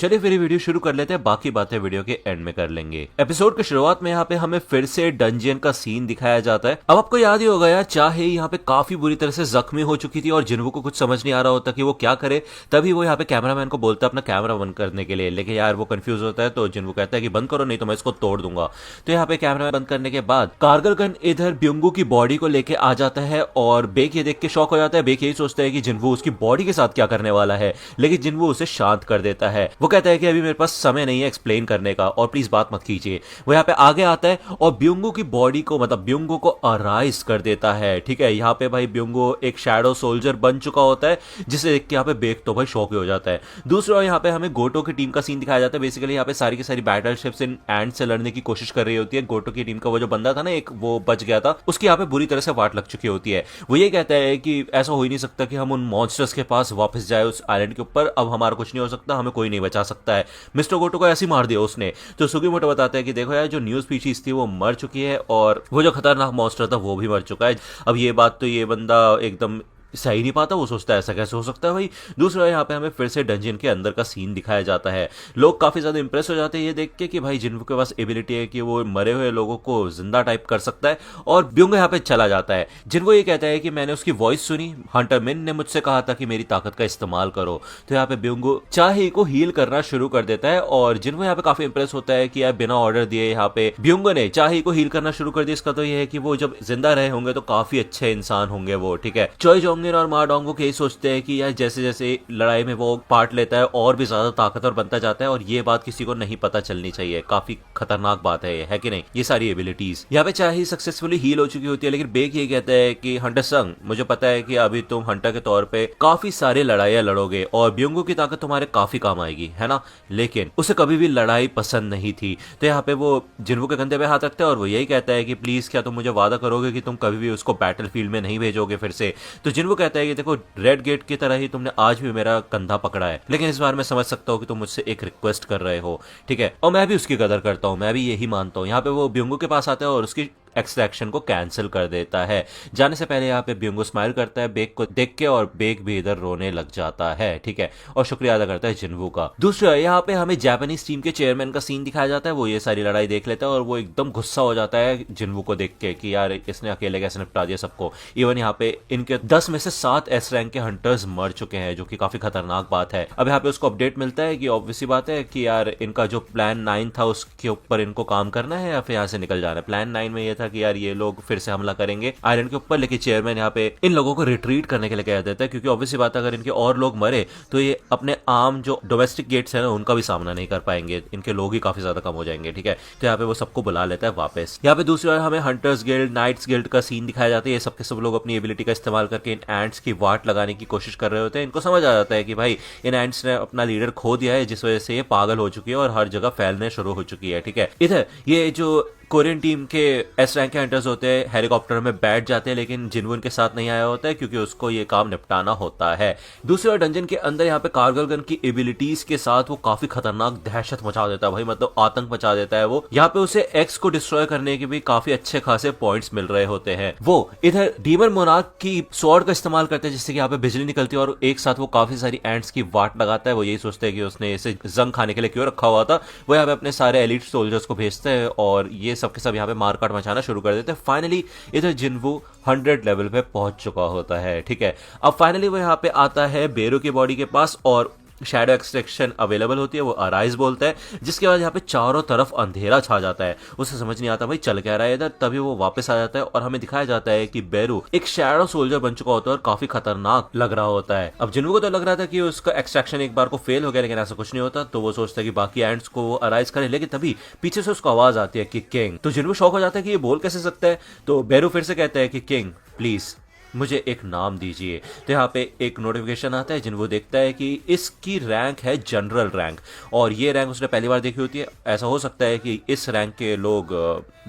चलिए फिर वीडियो शुरू कर लेते हैं, बाकी बातें वीडियो के एंड में कर लेंगे। एपिसोड की शुरुआत में यहाँ पे हमें फिर से डंजियन का सीन दिखाया जाता है। अब आपको याद ही होगा यार, चाहे यहाँ पे काफी बुरी तरह से जख्मी हो चुकी थी और जिन्वू को कुछ समझ नहीं आ रहा होता कि वो क्या करे, तभी वो यहाँ पे कैमरामैन को बोलता है अपना कैमरा बंद करने के लिए, लेकिन यार वो कंफ्यूज होता है तो जिन्वू कहता है कि बंद करो नहीं तो मैं इसको तोड़ दूंगा। तो यहाँ पे कैमरा बंद करने के बाद कारगिल गन इधर ब्योंगू की बॉडी को लेके आ जाता है और बेक ये देख के शॉक हो जाता है। बेक यही सोचता है कि जिन्वू उसकी बॉडी के साथ क्या करने वाला है, लेकिन जिन्वू उसे शांत कर देता है। वो कहता है कि अभी मेरे पास समय नहीं है एक्सप्लेन करने का और प्लीज बात मत कीजिए। वो यहाँ पे आगे आता है और ब्योंगू की बॉडी को मतलब ब्योंगू को अराइज कर देता है। ठीक है, यहाँ पे भाई ब्योंगू एक शैडो सोल्जर बन चुका होता है, जिसे देख के यहाँ पे बेक तो भाई शॉक हो जाता है। दूसरी ओर यहाँ पे हमें गोटो की टीम का सीन दिखाया जाता है। बेसिकली यहाँ पे सारी की सारी बैटल शिप्स इन एंड से लड़ने की कोशिश कर रही होती है। गोटो की टीम का वो जो बंदा था ना एक, वो बच गया था, उसकी यहाँ पे बुरी तरह से वाट लग चुकी होती है। वो ये कहता है कि ऐसा हो ही नहीं सकता कि हम उन मॉन्स्टर्स के पास वापस जाए उस आइलैंड के ऊपर, अब हमारा कुछ नहीं हो सकता, हमें कोई नहीं बचा सकता है। मिस्टर गोटो को ऐसे मार दिया उसने। तो सुगीमोटो बताता है कि देखो यार, जो न्यू स्पीशीज थी वो मर चुकी है और वो जो खतरनाक मॉन्स्टर था वो भी मर चुका है। अब ये बात तो ये बंदा एकदम सही नहीं पाता, वो सोचता है ऐसा कैसे हो सकता है भाई। दूसरा यहाँ पे हमें फिर से डंजियन के अंदर का सीन दिखाया जाता है। लोग काफी ज्यादा इंप्रेस हो जाते हैं ये देख के कि भाई जिन्वू के पास एबिलिटी है कि वो मरे हुए लोगों को जिंदा टाइप कर सकता है। और ब्योंगो यहाँ पे चला जाता है। जिन्वू ये कहता है कि मैंने उसकी वॉइस सुनी, हंटर मिन ने मुझसे कहा था कि मेरी ताकत का इस्तेमाल करो। तो यहाँ पे ब्योंगो चाहे को हील करना शुरू कर देता है और जिन्वू यहाँ पे काफी इंप्रेस होता है कि यार बिना ऑर्डर दिए यहाँ पे ब्योंगो ने चाहे को हील करना शुरू कर दिया। इसका तो ये है कि वो जब जिंदा रहे होंगे तो काफी अच्छे इंसान होंगे वो। ठीक है, चोई जोंगिन और मा डोंगो यही सोचते हैं कि यार जैसे जैसे लड़ाई में वो पार्ट लेता है और भी ज्यादा ताकतवर बनता जाता है और ये बात किसी को नहीं पता चलनी चाहिए। काफी खतरनाक बात है ये, है कि नहीं? ये सारी एबिलिटीज यहाँ पे चाहे सक्सेसफुली हील हो चुकी होती है, लेकिन बेक ये कहता है कि हंटर संग, मुझे पता है कि अभी तुम हंटर के तौर पे काफी सारे लड़ाइयां लड़ोगे और ब्योंगो की ताकत तुम्हारे काफी काम आएगी, है ना, लेकिन उसे कभी भी लड़ाई पसंद नहीं थी। तो यहाँ पे वो जिन्वू के कंधे पे हाथ रखता है और वो यही कहता है कि प्लीज क्या तुम मुझे वादा करोगे कि तुम कभी भी उसको बैटल फील्ड में नहीं भेजोगे फिर से। तो जिन्वू कहता है कि देखो, रेड गेट की तरह ही तुमने आज भी मेरा कंधा पकड़ा है, लेकिन इस बार मैं समझ सकता हूँ कि तुम मुझसे एक रिक्वेस्ट कर रहे हो। ठीक है, और मैं भी उसकी कदर करता हूँ, मैं भी यही मानता हूँ। यहाँ पे वो ब्योंगो के पास आता है और उसकी एक्सट्रैक्शन को कैंसिल कर देता है। जाने से पहले यहाँ पे ब्योंगो स्माइल करता है बेक को देख के और बेक भी इधर रोने लग जाता है। ठीक है, और शुक्रिया अदा करता है जिन्वू का। दूसरा यहाँ पे हमें जापानीज टीम के चेयरमैन का सीन दिखाया जाता है। वो ये सारी लड़ाई देख लेता है और वो एकदम गुस्सा हो जाता है जिन्वू को देख के कि यार इसने अकेले कैसे निपटा दिया सबको। इवन यहाँ पे इनके 10 में से 7 एस रैंक के हंटर्स मर चुके हैं, जो कि काफी खतरनाक बात है। अब यहाँ पे उसको अपडेट मिलता है कि ऑब्वियसली बात है कि यार इनका जो प्लान 9 था उसके ऊपर इनको काम करना है या फिर यहाँ से निकल जाना है। प्लान 9 में ये था कि यार ये लोग फिर से हमला करेंगे आइलैंड के ऊपर, लेकिन चेयरमैन यहाँ पे इन लोगों को रिट्रीट करने के लिए कह देता है, क्योंकि ऑब्वियसली बात है अगर इनके और लोग मरे तो ये अपने आम जो डोमेस्टिक गेट्स है ना उनका भी सामना नहीं कर पाएंगे, इनके लोग ही काफी ज्यादा कम हो जाएंगे। ठीक है, तो यहाँ पे वो सबको बुला लेता है वापस। यहाँ पे दूसरी ओर हमें हंटर्स गिल्ड, नाइट्स गिल्ड का सीन दिखाया जाता है। ये सबके सब लोग अपनी एबिलिटी का इस्तेमाल करके इन एंट्स की वाट लगाने की कोशिश कर रहे होते हैं। इनको समझ आ जाता है कि भाई इन एंट्स ने अपना लीडर खो दिया है, जिस वजह से ये पागल हो चुकी है और हर जगह फैलने शुरू हो चुकी है। ठीक है, इधर ये जो कोरियन टीम के एस रैंक के हंटर्स होते हैं हेलीकॉप्टर में बैठ जाते हैं, लेकिन जिन्वू उनके साथ नहीं आया होता है क्योंकि उसको ये काम निपटाना होता है। दूसरी ओर डंजन के अंदर यहाँ पे कारगिल गन की एबिलिटीज के साथ वो काफी खतरनाक दहशत मचा देता है भाई, मतलब आतंक मचा देता है वो। यहाँ पे उसे एक्स को डिस्ट्रॉय करने के भी काफी अच्छे खासे पॉइंट्स मिल रहे होते हैं। वो इधर डीमन मोनार्क की स्वॉर्ड का इस्तेमाल करते हैं, जिससे कि यहाँ पे बिजली निकलती है और एक साथ वो काफी सारी एंट्स की वाट लगाता है। वो यही सोचते हैं कि उसने इसे जंग खाने के लिए क्यों रखा हुआ था। वो यहाँ पे अपने सारे एलिट सोल्जर्स को भेजते हैं और ये सबके सब यहाँ पे मारकाट मचाना शुरू कर देते हैं। फाइनली इधर जिन्वू 100 लेवल पे पहुंच चुका होता है। ठीक है, अब फाइनली वो यहाँ पे आता है बेरू की बॉडी के पास और शैडो एक्सट्रैक्शन अवेलेबल होती है। वो अराइज बोलता है, जिसके बाद यहाँ पे चारों तरफ अंधेरा छा जाता है। उसे समझ नहीं आता भाई चल क्या रहा है इधर। तभी वो वापस आ जाता है और हमें दिखाया जाता है कि बेरू एक शैडो सोल्जर बन चुका होता है और काफी खतरनाक लग रहा होता है। अब जिन्वू को तो लग रहा था कि उसका एक्सट्रैक्शन एक बार को फेल हो गया, लेकिन ऐसा कुछ नहीं होता। तो वो सोचता है कि बाकी एंड्स को वो अराइज करे, लेकिन तभी पीछे से उसको आवाज आती है कि किंग। तो जिन्वू शॉक हो जाता है कि ये बोल कैसे सकता है। तो बेरू फिर से कहता है कि किंग प्लीज मुझे एक नाम दीजिए। तो यहाँ पे एक नोटिफिकेशन आता है, जिन्वू देखता है कि इसकी रैंक है जनरल रैंक और ये रैंक उसने पहली बार देखी होती है। ऐसा हो सकता है कि इस रैंक के लोग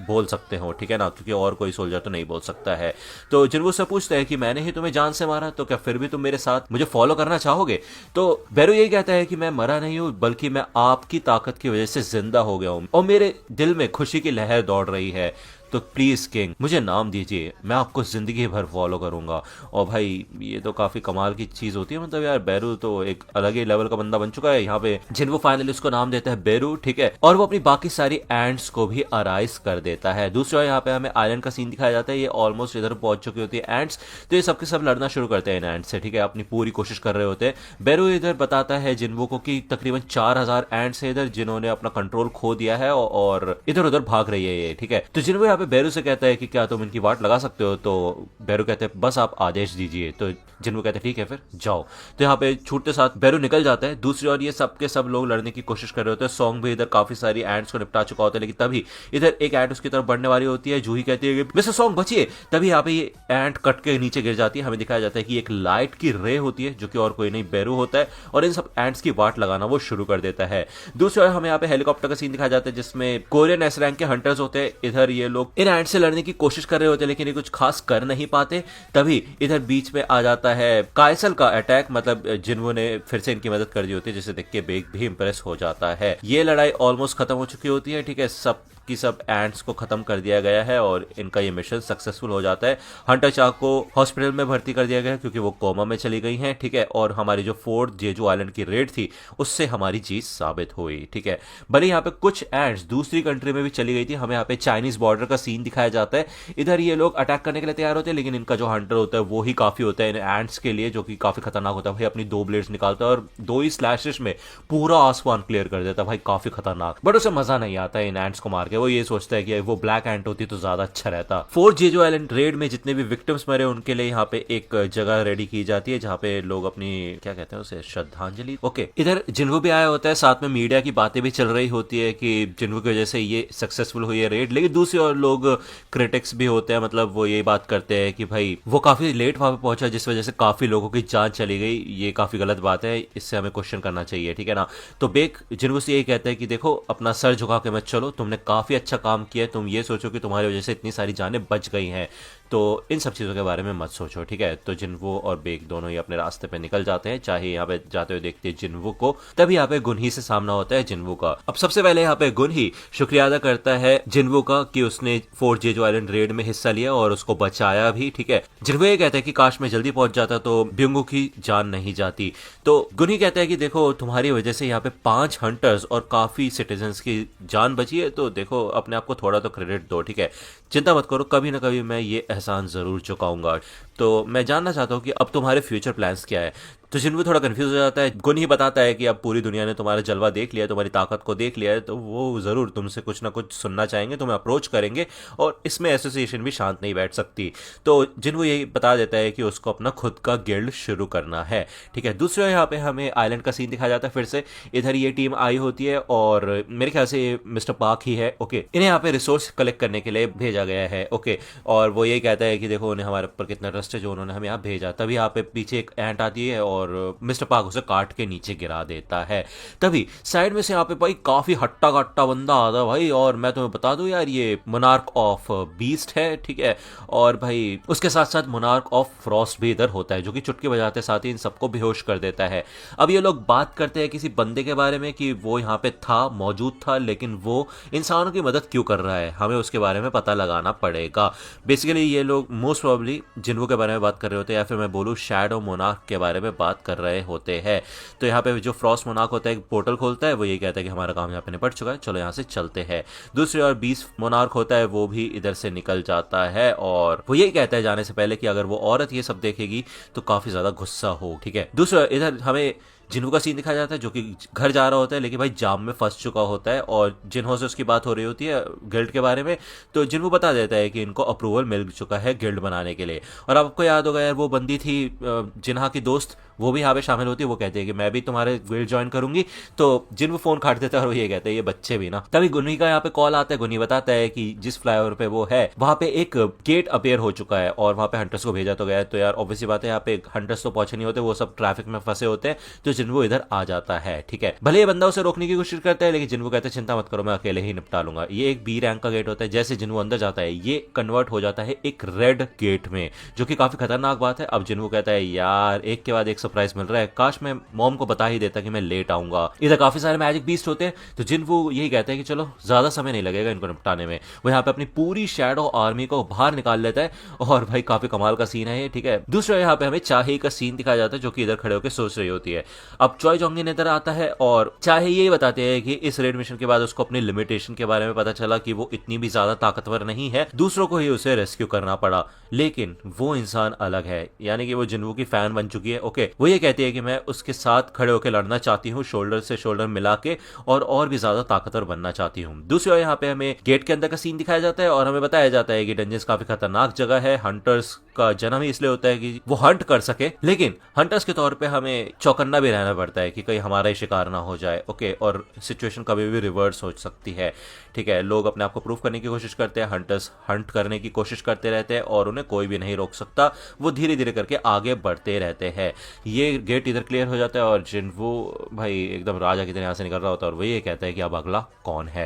बोल सकते हो, ठीक है ना, क्योंकि और कोई सोल्जर तो नहीं बोल सकता है। तो जिन्वू से पूछता है कि मैंने ही तुम्हें जान से मारा, तो क्या फिर भी तुम मेरे साथ मुझे फॉलो करना चाहोगे? तो बेरू यही कहता है कि मैं मरा नहीं हूं, बल्कि मैं आपकी ताकत की वजह से जिंदा हो गया हूं और मेरे दिल में खुशी की लहर दौड़ रही है। तो प्लीज किंग मुझे नाम दीजिए, मैं आपको जिंदगी भर फॉलो करूंगा। और भाई ये तो काफी कमाल की चीज होती है, मतलब यार बेरू तो एक अलग ही लेवल का बंदा बन चुका है यहाँ पे। जिन्वो फाइनली उसको नाम देता है बेरू, ठीक है, और वो अपनी बाकी सारी एंड्स को भी अराइज कर देता है। दूसरा यहाँ पे हमें आइलैंड का सीन दिखाया जाता है, ये ऑलमोस्ट इधर पहुंच चुकी होती है एंड्स, तो ये सबके सब लड़ना शुरू करते हैं इन एंड्स से, ठीक है, अपनी पूरी कोशिश कर रहे होते हैं। बेरू इधर बताता है जिन्वो को कि तकरीबन 4000 एंड्स है इधर जिन्होंने अपना कंट्रोल खो दिया है और इधर उधर भाग रही है ये, ठीक है। तो जिन्वो यहाँ पे बेरू से कहता है कि क्या तुम इनकी वाट लगा सकते हो, तो बेरू कहते हैं बस आप आदेश दीजिए। तो जिन्वो कहते हैं ठीक है फिर जाओ। तो यहाँ पे छूटते साथ बेरू निकल जाता है। दूसरी ओर ये सब के सब लोग लड़ने की कोशिश कर रहे होते हैं। सॉन्ग भी इधर काफी सारी एंड्स को निपटा चुका होता है, लेकिन तभी इधर एक एंट उसकी तरफ बढ़ने वाली होती है। जूही कहती है कि मिस्टर सॉन्ग बचिए। तभी यहाँ पे ये एंट कट के नीचे गिर जाती है। हमें दिखाया जाता है कि एक लाइट की रे होती है जो कि और कोई नहीं बेरू होता है, और इन सब एंट्स की वाट लगाना वो शुरू कर देता है। दूसरी ओर हमें यहाँ पे हेलीकॉप्टर का सीन दिखाया जाता है जिसमें कोरियन एस रैंक के हंटर्स होते हैं। इधर ये लोग इन एंट से लड़ने की कोशिश कर रहे होते हैं, लेकिन ये कुछ खास कर नहीं पाते। तभी इधर बीच में आ जाता है काइसल का अटैक, मतलब जिन्वो ने फिर से इनकी मदद कर दी होती है, जिसे देख के बेग भी इंप्रेस हो जाता है। ये लड़ाई ऑलमोस्ट खत्म हो चुकी होती है, ठीक है, सब की सब एंट्स को खत्म कर दिया गया है और इनका ये मिशन सक्सेसफुल हो जाता है। हंटर चाह को हॉस्पिटल में भर्ती कर दिया गया है क्योंकि वो कोमा में चली गई हैं, ठीक है, और हमारी जो फोर्थ जेजू आइलैंड की रेड थी उससे हमारी जीत साबित हुई, ठीक है। भले यहाँ पे कुछ एंट्स दूसरी कंट्री में भी चली गई थी। हमें यहाँ पे चाइनीज बॉर्डर का सीन दिखाया जाता है। इधर ये लोग अटैक करने के लिए तैयार होते हैं, लेकिन इनका जो हंटर होता है वो ही काफी होता है इन एंट्स के लिए, जो कि काफी खतरनाक होता है। भाई अपनी 2 ब्लेड्स निकालता है और 2 ही स्लैशेस में पूरा आसमान क्लियर कर देता है। भाई काफी खतरनाक, बट उसे मजा नहीं आता इन एंट्स को मार के। वो ये सोचता है कि वो ब्लैक एंट होती तो ज्यादा अच्छा रहता। फोर्थ जेजू आइलैंड रेड में जितने भी विक्टिम्स मरे उनके लिए यहाँ पे एक जगह रेडी की जाती है जहाँ पे लोग अपनी क्या कहते हैं उसे श्रद्धांजलि, ओके। इधर जिन्वो भी आया होता है, साथ में मीडिया की बातें भी चल रही होती है कि जिन्वो की वजह से ये सक्सेसफुल हुई है रेड। लेकिन दूसरी ओर लोग क्रिटिक्स भी होते हैं, मतलब वो ये बात करते हैं कि भाई वो काफी लेट वहां पे पहुंचा जिस वजह से काफी लोगों की जान चली गई। ये काफी गलत बात है, इससे हमें क्वेश्चन करना चाहिए, ठीक है ना। तो बेक जिन्वो से यही कहता है कि देखो अपना सर झुका के मत चलो, तुमने काफी अच्छा काम किया, तुम ये सोचो कि तुम्हारी वजह से इतनी सारी जानें बच गई हैं, तो इन सब चीज़ों के बारे में मत सोचो, ठीक है। तो जिन्वो और बेक दोनों ही अपने रास्ते पे निकल जाते हैं। चाहे यहाँ पे जाते हुए देखते हैं जिन्वो को, तभी यहाँ पे गुनही से सामना होता है जिन्वो का। अब सबसे पहले यहाँ पे गुनही शुक्रिया अदा करता है जिन्वो का कि उसने फोर्ट जेजू आइलैंड रेड में हिस्सा लिया और उसको बचाया भी, ठीक है। जिन्वो ये कहता है कि काश मैं जल्दी पहुंच जाता तो ब्युंगू की जान नहीं जाती। तो गुनही कहता है कि देखो तुम्हारी वजह से यहाँ पे 5 हंटर्स और काफी सिटीजन्स की जान बची है, तो देखो अपने आप को थोड़ा तो क्रेडिट दो, ठीक है। चिंता मत करो, कभी ना कभी मैं ये एहसान जरूर चुकाऊंगा। तो मैं जानना चाहता हूँ कि अब तुम्हारे फ्यूचर प्लान्स क्या है। तो जिन्वो थोड़ा कंफ्यूज हो जाता है। गुनही बताता है कि अब पूरी दुनिया ने तुम्हारा जलवा देख लिया है, तुम्हारी ताकत को देख लिया है, तो वो जरूर तुमसे कुछ ना कुछ सुनना चाहेंगे, तुम्हें अप्रोच करेंगे और इसमें एसोसिएशन भी शांत नहीं बैठ सकती। तो जिन्वो यही बता देता है कि उसको अपना खुद का गिल्ड शुरू करना है, ठीक है। दूसरा यहाँ पे हमें आइलैंड का सीन दिखाया जाता है। फिर से इधर ये टीम आई होती है और मेरे ख्याल से ये मिस्टर पार्क ही है, ओके। इन्हें यहाँ पे रिसोर्स कलेक्ट करने के लिए भेजा गया है, ओके। और वो यही कहता है कि देखो उन्हें हमारे ऊपर कितना ट्रस्ट है जो उन्होंने हमें यहाँ भेजा। तभी यहाँ पे पीछे एक एंट आती है और मिस्टर पार्क उसे काट के नीचे गिरा देता है। तभी साइड में से यहाँ पे भाई काफी हट्टा कट्टा बंदा आता है भाई, और मैं तुम्हें बता दूं यार ये मोनार्क ऑफ बीस्ट है, ठीक है। और भाई उसके साथ साथ मोनार्क ऑफ फ्रॉस्ट भी इधर होता है जो कि चुटकी बजाते साथ ही इन सबको बेहोश कर देता है। अब ये लोग बात करते हैं किसी बंदे के बारे में कि वो यहाँ पे था, मौजूद था, लेकिन वो इंसानों की मदद क्यों कर रहा है, हमें उसके बारे में पता लगाना पड़ेगा। बेसिकली ये लोग मोस्ट प्रोबेबली जिन्वो के बारे में बात कर रहे होते हैं, या फिर मैं बोलूँ शैडो मोनार्क के बारे में बात कर रहे होते हैं। तो यहाँ पे जो फ्रॉस्ट मोनार्क होता है एक पोर्टल खोलता है, वो ये कहता है कि हमारा काम यहाँ पे निपट चुका है, चलो यहाँ से चलते हैं। दूसरी ओर बीस्ट मोनार्क होता है, वो भी इधर से निकल जाता है और वो यही कहता है जाने से पहले कि अगर वो औरत ये सब देखेगी तो काफी ज्यादा गुस्सा हो, ठीक है। दूसरा इधर हमें जिन्हो का सीन दिखाया जाता है जो कि घर जा रहा होता है, लेकिन भाई जाम में फंस चुका होता है और जिन्हो से उसकी बात हो रही होती है गिल्ड के बारे में। तो जिन्हो बता देता है कि इनको अप्रूवल मिल चुका है गिल्ड बनाने के लिए। और आपको याद होगा यार वो बंदी थी जिन्हा की दोस्त, वो भी यहाँ पे शामिल होती है। वो कहते हैं कि मैं भी तुम्हारे गिल्ड ज्वाइन करूंगी। तो जिन्हो फोन काट देता है और वो ये कहते हैं ये बच्चे भी ना। तभी गुन्नी का यहाँ पे कॉल आता है। गुन्नी बताता है कि जिस फ्लाईओवर पे वो है वहां पे एक गेट अपेयर हो चुका है और वहां पे हंटर्स को भेजा तो गया है। तो यार ऑब्वियसली बात है यहाँ पे हंटर्स तो पहुंचे नहीं होते, वो सब ट्रैफिक में फंसे होते हैं। तो तो जिन्वो इधर आ जाता है। ठीक है, भले ये बंदा उसे रोकने की कोशिश करता है, लेकिन जिन्वो कहता है चिंता मत करो, मैं अकेले ही निपटा लूंगा। ये एक बी रैंक का गेट होता है। जैसे जिन्वो अंदर जाता है ये कन्वर्ट हो जाता है एक रेड गेट में, जो कि काफी खतरनाक बात है। अब जिन्वो कहता है यार एक के बाद एक सरप्राइज मिल रहा है, काश मैं मॉम को बता ही देता कि मैं लेट आऊंगा। इधर काफी सारे मैजिक बीस्ट होते हैं, तो जिन्वो यही कहता है कि चलो ज्यादा समय नहीं लगेगा इनको निपटाने में। वो यहाँ पे अपनी पूरी शैडो आर्मी को बाहर निकाल लेता है और भाई काफी कमाल का सीन है ये। ठीक है, दूसरा यहाँ पे हमें चाहे का सीन दिखाया जाता है, जो कि इधर खड़े होकर सोच रही होती है। अब चॉय जोंगिन इधर आता है और चाहे ये बताते हैं कि इस रेड मिशन के बाद उसको अपनी लिमिटेशन के बारे में पता चला कि वो इतनी भी ज्यादा ताकतवर नहीं है, दूसरों को ही उसे रेस्क्यू करना पड़ा। लेकिन वो इंसान अलग है, यानी कि वो जिन्वो की फैन बन चुकी है। ओके, वो ये कहती है कि मैं उसके साथ खड़े होकर लड़ना चाहती हूँ, शोल्डर से शोल्डर मिला के, और भी ज्यादा ताकतवर बनना चाहती हूँ। दूसरी ओर यहाँ पे हमें गेट के अंदर का सीन दिखाया जाता है और हमें बताया जाता है कि डंजन्स काफी खतरनाक जगह है। हंटर्स का जन्म ही इसलिए होता है कि वो हंट कर सके, लेकिन हंटर्स के तौर पे हमें चौकन्ना भी रहना पड़ता है कि कहीं हमारा ही शिकार ना हो जाए। ओके, और सिचुएशन कभी भी रिवर्स हो सकती है। ठीक है, लोग अपने आप को प्रूव करने की कोशिश करते हैं, हंटर्स हंट करने की कोशिश करते रहते हैं और उन्हें कोई भी नहीं रोक सकता। वो धीरे धीरे करके आगे बढ़ते रहते हैं। ये गेट इधर क्लियर हो जाता है और जिन्वो भाई एकदम राजा की तरह यहाँ से निकल रहा होता है और वो ये कहता है कि अब अगला कौन है।